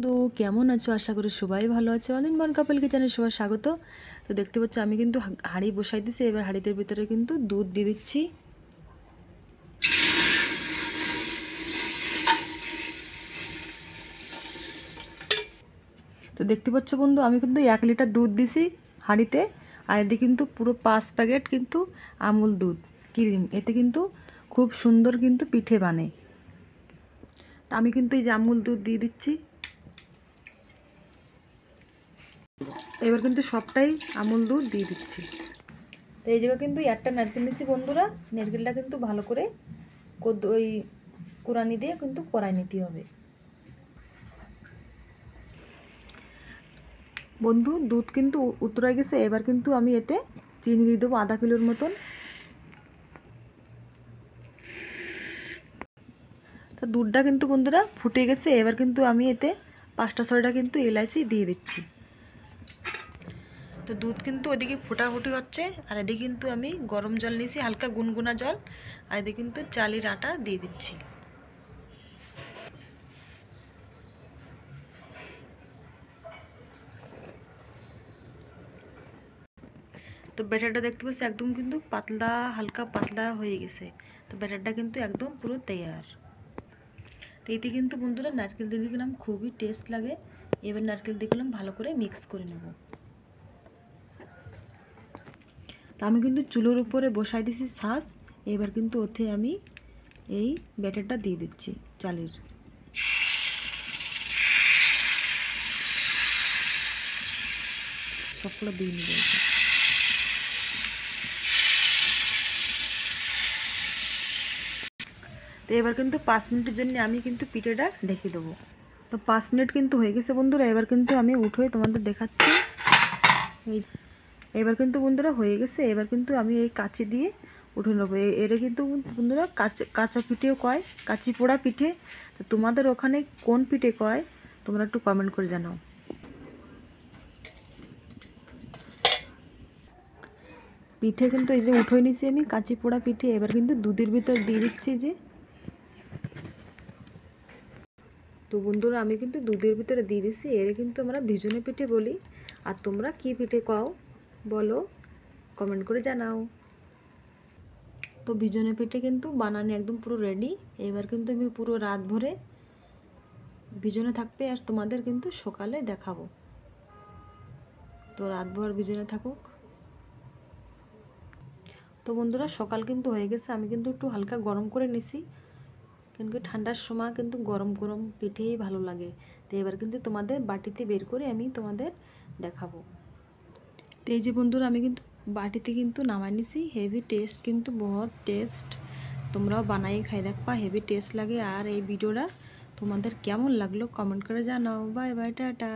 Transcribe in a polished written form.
তো কেমন আছো? আশা করি সবাই ভালো আছে। অল ইন ওয়ান কাপল কিচেনে সবার স্বাগত। তো দেখতে পাচ্ছ আমি কিন্তু হাঁড়ি বসাই দিয়েছি। এবার হাঁড়িতে ভিতরে কিন্তু দুধ দিয়ে দিচ্ছি। তো দেখতে পাচ্ছ বন্ধু, আমি কিন্তু 1 লিটার দুধ দিছি হাঁড়িতে। আর এদিকে কিন্তু পুরো 5 প্যাকেট কিন্তু আমুল দুধ ক্রিম। এতে কিন্তু খুব সুন্দর কিন্তু পিঠে বানে। তো আমি কিন্তু এই যে আমুল দুধ দিয়ে দিচ্ছি। এবার কিন্তু সবটাই আমুল দুধ দিয়ে দিচ্ছি। তো এই জায়গায় কিন্তু একটা নারকেল নিছি বন্ধুরা। নারকেলটা কিন্তু ভালো করে ওই কুড়ানি দিয়ে কিন্তু কড়াই নিতে হবে। বন্ধু দুধ কিন্তু উতরে গেছে। এবার কিন্তু আমি এতে চিনি দিয়ে দেবো আধা কিলোর মতন। তো দুধটা কিন্তু বন্ধুরা ফুটে গেছে। এবার কিন্তু আমি এতে 5টা-6টা কিন্তু এলাচি দিয়ে দিচ্ছি। তো দুধ কিন্তু ওইদিকে ফোটাফুটি হচ্ছে, আর এদিকে কিন্তু আমি গরম জল নিয়েছি, হালকা গুনগুনা জল। আর এদিকে কিন্তু চালের আটা দিয়ে দিচ্ছি। তো ব্যাটারটা দেখতে পাচ্ছি একদম কিন্তু পাতলা, হালকা পাতলা হয়ে গেছে। তো ব্যাটারটা কিন্তু একদম পুরো তৈয়ার। তো এতে কিন্তু বন্ধুরা নারকেল দিয়ে দিলাম, খুবই টেস্ট লাগে। এবার নারকেল দিয়ে দিলাম, ভালো করে মিক্স করে নেব। তো আমি কিন্তু চুলোর উপরে বসাই দিছি ছাঁচ। এবার কিন্তু ওতে আমি এই ব্যাটারটা দিয়ে দিচ্ছি চালের। সবগুলো দিয়ে নেব। তো এবার কিন্তু 5 মিনিটের জন্য আমি কিন্তু পিঠেটা ঢেকে দেবো। তো 5 মিনিট কিন্তু হয়ে গেছে বন্ধুরা। এবার কিন্তু আমি উঠে তোমাদের দেখাচ্ছি। এবার কিন্তু বন্ধুরা হয়ে গেছে। এবার কিন্তু আমি এই কাচি দিয়ে উঠে নেবো। এর কিন্তু বন্ধুরা কাঁচা পিঠেও কয়, কাচি পোড়া পিঠে। তো তোমাদের ওখানে কোন পিঠে কয় তোমরা একটু কমেন্ট করে জানাও। পিঠে কিন্তু এই যে উঠে নিছি আমি কাঁচি পোড়া পিঠে। এবার কিন্তু দুধের ভিতর দিয়ে দিচ্ছি যে। তো বন্ধুরা আমি কিন্তু দুধের ভিতরে দিয়ে দিছি। এর কিন্তু আমরা ভিজনে পিঠে বলি। আর তোমরা কি পিঠে কও বলো, কমেন্ট করে জানাও। তো ভিজনে পিঠে কিন্তু বানানো একদম পুরো রেডি। এবার কিন্তু আমি পুরো রাত ভরে ভিজনে থাকবে, আর তোমাদের কিন্তু সকালে দেখাবো। তো রাত ভর ভিজনে থাকুক। তো বন্ধুরা সকাল কিন্তু হয়ে গেছে। আমি কিন্তু একটু হালকা গরম করে নিছি, কিন্তু ঠান্ডার সময় কিন্তু গরম গরম পিঠেই ভালো লাগে। তো এবার কিন্তু তোমাদের বাটিতে বের করে আমি তোমাদের দেখাবো। তো এই যে বন্ধুরা আমি কিন্তু বাটিতে কিন্তু নামাই নিছি। হেভি টেস্ট, কিন্তু বহুত টেস্ট। তোমরাও বানাই খাই দেখবা, হেভি টেস্ট লাগে। আর এই ভিডিওটা তোমাদের কেমন লাগলো কমেন্ট করে জানাও। Bye bye, tata.